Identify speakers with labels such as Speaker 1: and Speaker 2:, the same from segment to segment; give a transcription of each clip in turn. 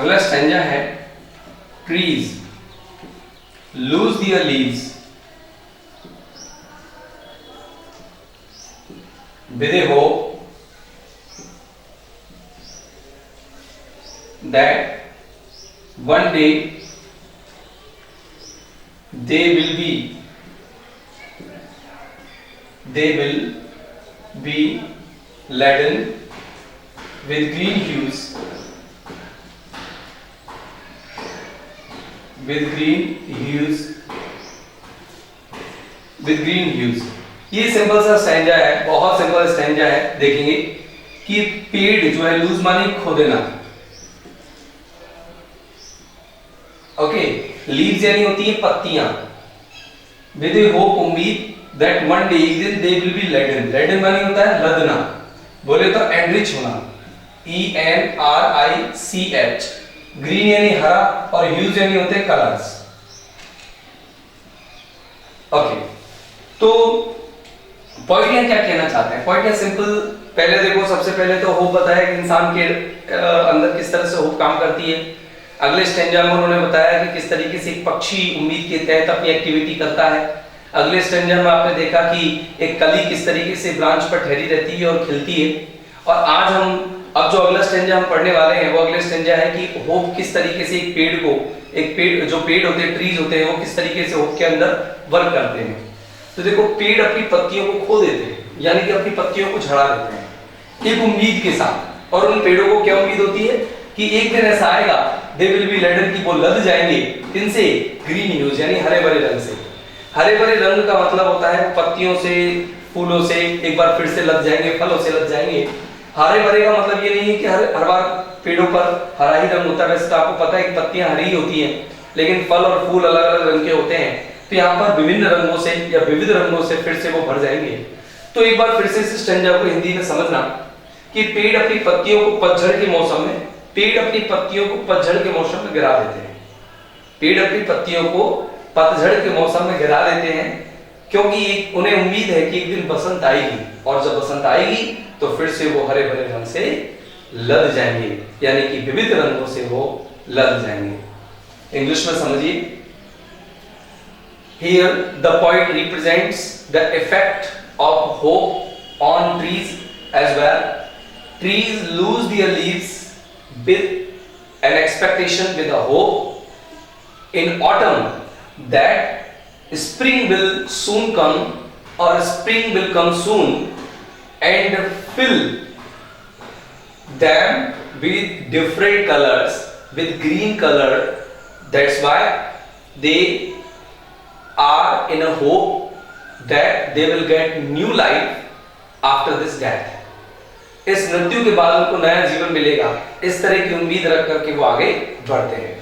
Speaker 1: अगला स्टैंजा है trees lose their leaves with a hope that one day they will be laden with green hues ये simple सा stanza है, बहुत simple stanza है। देखेंगे कि पेड़ जो है लूज माने खो देना, ओके। लीव्स यानी होती है पत्तियां, विद ए होप उम्मीद दैट वन डे एक दिन they will be laden. Laden माने होता है लदना, बोले तो एनरिच होना, ENRICH। ग्रीन यानी हरा और ह्यूज यानी होते हैं कलर्स, ओके। तो पॉइंट क्या कहना चाहते हैं? पॉइंट सिंपल, पहले देखो सबसे पहले तो होप बताया कि इंसान के अंदर किस तरह से होप काम करती है। अगले स्टेंजा में उन्होंने बताया कि किस तरीके से एक पक्षी उम्मीद के तहत अपनी एक्टिविटी करता है। अगले स्टेंजा में आपने देखा कि एक कली किस तरीके से ब्रांच पर ठहरी रहती है और खिलती है। और आज हम अब जो अगला स्टेंजा हम पढ़ने वाले हैं वो अगले स्टेंजा है कि होप किस तरीके से एक पेड़ को, एक पेड़ जो पेड़ होते हैं, ट्रीज होते हैं, वो किस तरीके से होप के अंदर वर्क करते हैं। तो देखो पेड़ अपनी पत्तियों को खो देते हैं, यानी कि अपनी पत्तियों को झड़ा देते हैं एक उम्मीद के साथ। और उन पेड़ों को क्या उम्मीद होती है कि एक दिन ऐसा आएगा दे विल बी लेडन, की वो लद जाएंगे किनसे? ग्रीन ह्यूज यानी हरे भरे रंग से। हरे भरे रंग का मतलब होता है पत्तियों से, फूलों से एक बार फिर से लद जाएंगे, फलों से लद जाएंगे। हरे भरे का मतलब ये नहीं है कि हर बार पेड़ों पर हरा ही रंग होता है, वैसे तो आपको पता है कि पत्तियां हरी ही होती हैं, लेकिन फल और फूल अलग अलग रंग के होते हैं। तो यहाँ पर विभिन्न रंगों से या विविध रंगों से फिर से वो भर जाएंगे। तो एक बार फिर से इस स्टैंजा को हिंदी में समझना कि पेड़ अपनी पत्तियों को पतझड़ के मौसम में, पेड़ अपनी पत्तियों को पतझड़ के मौसम में गिरा देते हैं। पेड़ अपनी पत्तियों को पतझड़ के मौसम में गिरा देते हैं क्योंकि उन्हें उम्मीद है कि एक दिन बसंत आएगी, और जब बसंत आएगी तो फिर से वो हरे भरे रंग से लद जाएंगे, यानी कि विविध रंगों से वो लद जाएंगे। इंग्लिश में समझिए। Here the poet represents the effect of hope on trees as well. Trees lose their leaves with an expectation, with a hope in autumn that spring will soon come, or spring will come soon and fill them with different colors, with green color. That's why they are in a hope that they will get new life after this death. इस मृत्यु के बाद उनको नया जीवन मिलेगा, इस तरह की उम्मीद रख करके वो आगे बढ़ते हैं।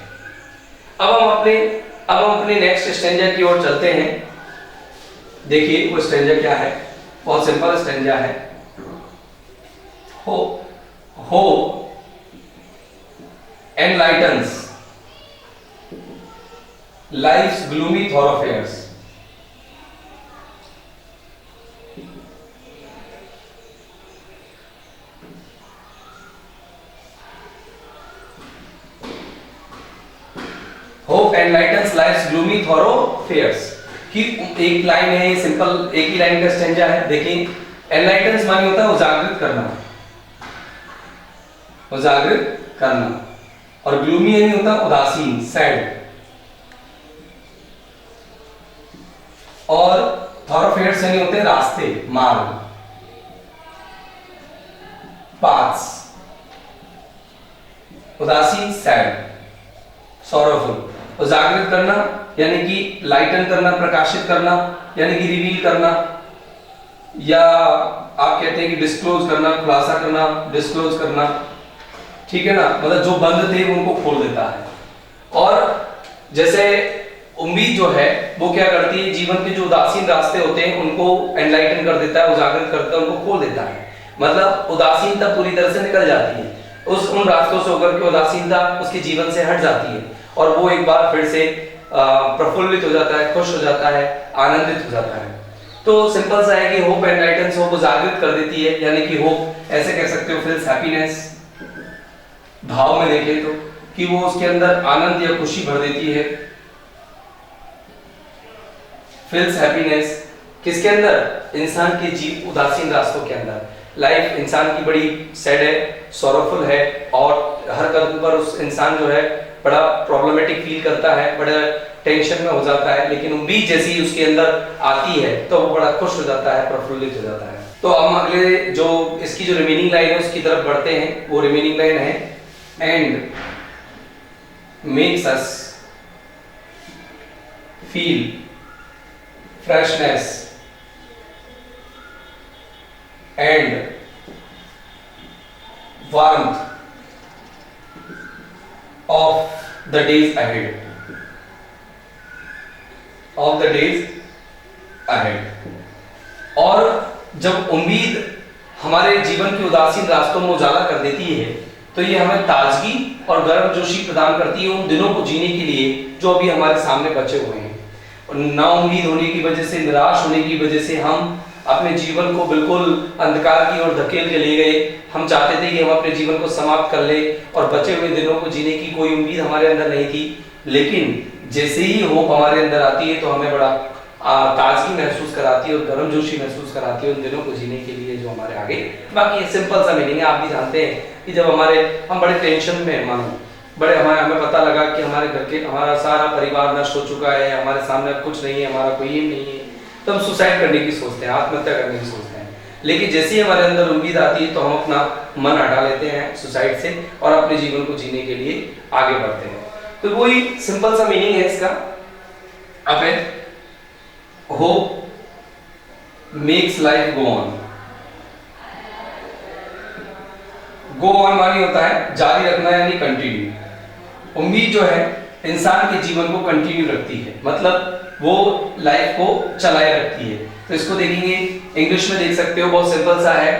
Speaker 1: अब हम अपने नेक्स्ट स्टैंजा की ओर चलते हैं। देखिए वो स्टैंजा क्या है, बहुत सिंपल स्टैंजा है। Hope enlightens life's gloomy thoroughfares. Hope enlightens life's gloomy thoroughfares की एक लाइन है, ये सिंपल एक ही लाइन का स्टैंजा है। देखिए enlightens माने होता है उजागृत करना, उजागृत करना, और ग्लूमी यानी होता है उदासीन, सैड, और थॉरोफेयर्स यानी होते हैं रास्ते, मार्ग, पाथ्स। उदासीन, सैड, सॉरोफुल। उजागृत करना यानी कि लाइटन करना, प्रकाशित करना, यानी कि रिवील करना, या आप कहते हैं कि डिस्क्लोज करना, खुलासा करना, डिस्क्लोज करना, ठीक है ना। मतलब जो बंद थे उनको खोल देता है। और जैसे उम्मीद जो है वो क्या करती है, जीवन के जो उदासीन रास्ते होते हैं उनको एनलाइटन कर देता है, उजागर करता है, उनको खोल देता है। मतलब उदासीनता पूरी तरह से निकल जाती है, उन रास्तों से होकर के उदासीनता उसके जीवन से हट जाती है, और वो एक बार फिर से प्रफुल्लित हो जाता है, खुश हो जाता है, आनंदित हो जाता है। तो सिंपल सा है कि होप एनलाइटन्स, होप उजागृत कर देती है, यानी कि होप ऐसे कह सकते हो फिल्स हैप्पीनेस। भाव में देखें तो कि वो उसके अंदर आनंद या खुशी भर देती है। फील्स हैप्पीनेस किसके अंदर? इंसान के जीव उदासीन रास्तों के अंदर। लाइफ इंसान की बड़ी सैड है, सॉरोफुल है, और हर कदम पर उस इंसान जो है बड़ा प्रॉब्लमेटिक फील करता है, बड़ा टेंशन में हो जाता है, लेकिन उम्मीद जैसी उसके अंदर आती है तो वो बड़ा खुश हो जाता है, प्रफुल्लित हो जाता है। तो हम अगले जो इसकी जो रिमेनिंग लाइन है उसकी तरफ बढ़ते हैं। वो रिमेनिंग लाइन है and makes us feel freshness and warmth of the days ahead. Of the days ahead. और जब उम्मीद हमारे जीवन के उदासीन रास्तों में उजाला कर देती है तो ये हमें ताजगी और गर्मजोशी प्रदान करती है उन दिनों को जीने के लिए जो अभी हमारे सामने बचे हुए हैं। और नाउम्मीद होने की वजह से, निराश होने की वजह से हम अपने जीवन को बिल्कुल अंधकार की ओर धकेल के ले गए। हम चाहते थे कि हम अपने जीवन को समाप्त कर ले और बचे हुए दिनों को जीने की कोई उम्मीद हमारे अंदर नहीं थी, लेकिन जैसे ही होप हमारे अंदर आती है तो हमें बड़ा ताजगी महसूस कराती है और गर्मजोशी महसूस कराती है उन दिनों को जीने के लिए जो हमारे आगे। बाकी सिंपल सा मीनिंग है, आप भी जानते हैं कि जब हम बड़े टेंशन में, मानो बड़े हमें पता लगा कि हमारे घर के हमारा सारा परिवार नष्ट हो चुका है, हमारे सामने कुछ नहीं है, हमारा कोई एम नहीं है, तो हम सुसाइड करने की सोचते हैं, आत्महत्या करने की सोचते हैं। लेकिन जैसे ही हमारे अंदर उम्मीद आती है तो हम अपना मन हटा लेते हैं सुसाइड से और अपने जीवन को जीने के लिए आगे बढ़ते हैं। तो वही सिंपल सा मीनिंग है इसका। अब है hope makes life go on. Go on मानी होता है जारी रखना, यानी कंटिन्यू। उम्मीद जो है इंसान के जीवन को कंटिन्यू रखती है, मतलब वो लाइफ को चलाए रखती है। तो इसको देखेंगे, इंग्लिश में देख सकते हो, बहुत सिंपल सा है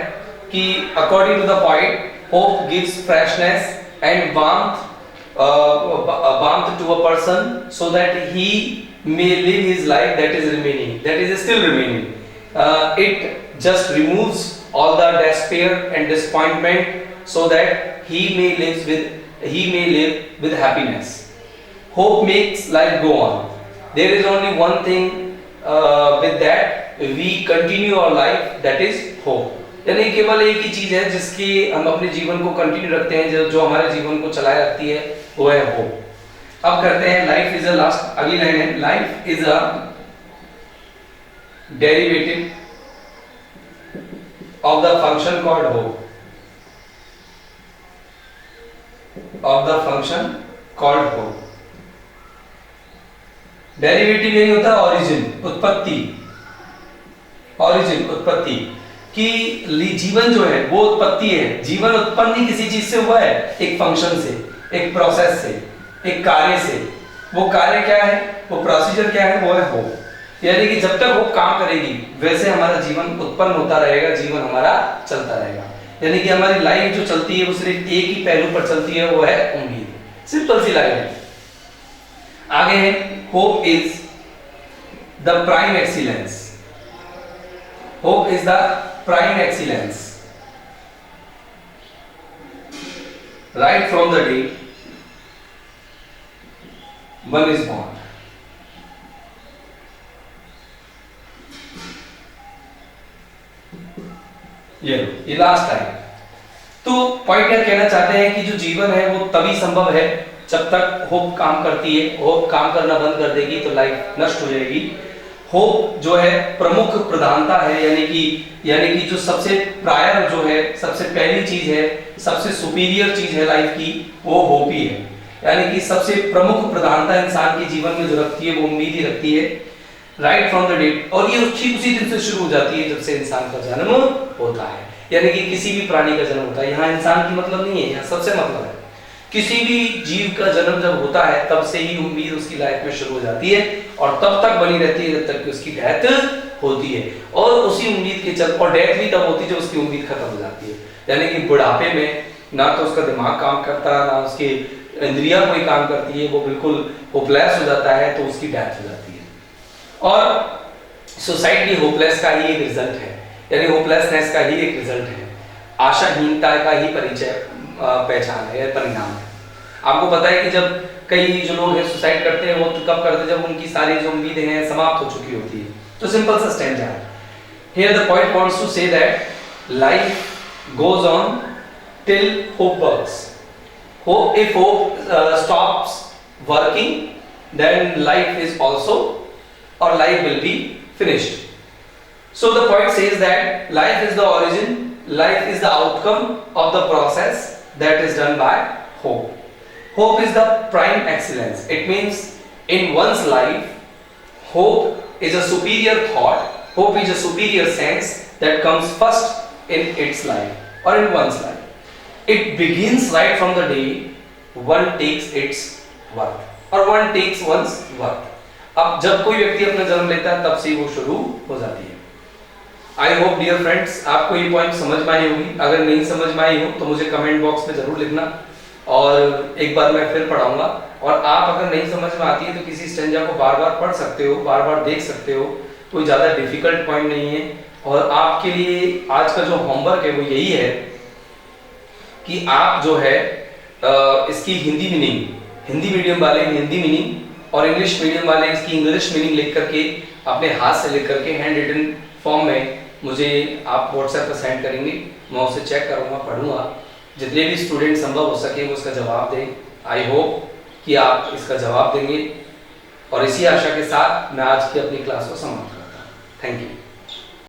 Speaker 1: कि according to the point hope gives freshness and warmth to a person so that he may live his life that is remaining, that is still remaining. It just removes all the despair and disappointment so that he may live with happiness. Hope makes life go on. There is only one thing with that we continue our life, that is hope. यानी केवल एक ही चीज है जिसकी हम अपने जीवन को कंटिन्यू रखते हैं, जो हमारे जीवन को चलाए रखती है, वो है होप। अब करते हैं लाइफ इज अ लास्ट, अगली लाइन है life is a derivative of the function called hope, of the function called hope. Derivative यही होता है ओरिजिन, उत्पत्ति, ओरिजिन उत्पत्ति कि जीवन जो है वो उत्पत्ति है। जीवन उत्पन्न ही किसी चीज से हुआ है, एक फंक्शन से, एक प्रोसेस से, एक कार्य से। वो कार्य क्या है, वो प्रोसीजर क्या है, वो है होप। यानी कि जब तक होप काम करेगी वैसे हमारा जीवन उत्पन्न होता रहेगा, जीवन हमारा चलता रहेगा। यानी कि हमारी लाइफ जो चलती है वो सिर्फ एक ही पहलू पर चलती है, वो है उम्मीद। सिंपल सी लाइन है। आगे है hope is the prime excellence. Hope is the prime excellence right from the day one is born. ये लास्ट टाइम। तो पॉइंट क्या कहना चाहते हैं कि जो जीवन है वो तभी संभव है जब तक होप काम करती है। होप काम करना बंद कर देगी तो लाइफ नष्ट हो जाएगी। होप जो है प्रमुख प्रधानता है, यानी कि जो सबसे प्रायर जो है, सबसे पहली चीज है, सबसे सुपीरियर चीज है लाइफ की, वो होप ही है। यानी कि सबसे प्रमुख प्रधानता इंसान के जीवन में जो रखती है वो उम्मीद ही रखती है राइट फ्रॉम द डेट। और ये उसी दिन से शुरू हो जाती है जब से इंसान का जन्म होता है। यानी कि किसी भी प्राणी का जन्म होता है, यहाँ इंसान की मतलब नहीं है, यहाँ सबसे मतलब है। किसी भी जीव का जन्म जब होता है तब से ही उम्मीद उसकी लाइफ में शुरू हो जाती है और तब तक बनी रहती है जब तक कि उसकी डेथ होती है। और उसी उम्मीद के चल, और डेथ भी तब होती है जब उसकी उम्मीद खत्म हो जाती है। यानी कि बुढ़ापे में ना तो उसका दिमाग काम करता, ना उसकी इंद्रियां कोई काम करती है, वो बिल्कुल होपलेस हो जाता है, तो उसकी डेथ हो जाती है। और सुसाइड भी होपलेस का ही एक रिजल्ट है, यानी होपलेसनेस का ही एक रिजल्ट है, आशाहीनता का ही परिचय पहचान है, परिणाम है। आपको पता है कि जब कई जो लोग हैं सुसाइड करते हैं वो तो कब करते हैं, जब उनकी सारी जो उम्मीदें हैं समाप्त हो चुकी होती है। तो सिंपल सा स्टैंजा है। Here the poet wants to say that life goes on till hope works. Hope, if hope stops working, then life is also, or life will be finished. So the poet says that life is the origin, life is the outcome of the process that is done by hope. Hope is the prime excellence. It means in one's life, hope is a superior thought, hope is a superior sense that comes first in its life or in one's life. It begins right from the day one takes its worth or one takes one's worth. अब जब कोई व्यक्ति अपना जन्म लेता है तब से वो शुरू हो जाती है। आई होप डियर फ्रेंड्स आपको ये पॉइंट समझ में आई होगी। अगर नहीं समझ में आई हो तो मुझे कमेंट बॉक्स में जरूर लिखना और एक बार मैं फिर पढ़ाऊंगा। और आप अगर नहीं समझ में आती है तो किसी स्टैंजा को बार बार पढ़ सकते हो, बार बार देख सकते हो, कोई ज़्यादा डिफिकल्ट पॉइंट नहीं है। और आपके लिए आज का जो होमवर्क है वो यही है कि आप जो है इसकी हिंदी मीनिंग, हिंदी मीडियम वाले हिंदी मीनिंग और इंग्लिश मीडियम वाले इसकी इंग्लिश मीनिंग लिख करके अपने हाथ से लिख करके हैंड रिटन फॉर्म में मुझे आप व्हाट्सएप पर सेंड करेंगे। मैं उसे चेक करूँगा, पढ़ूंगा। जितने भी स्टूडेंट संभव हो सके वो इसका जवाब दें। आई होप कि आप इसका जवाब देंगे और इसी आशा के साथ मैं आज की अपनी क्लास को समाप्त करता हूँ। Thank you.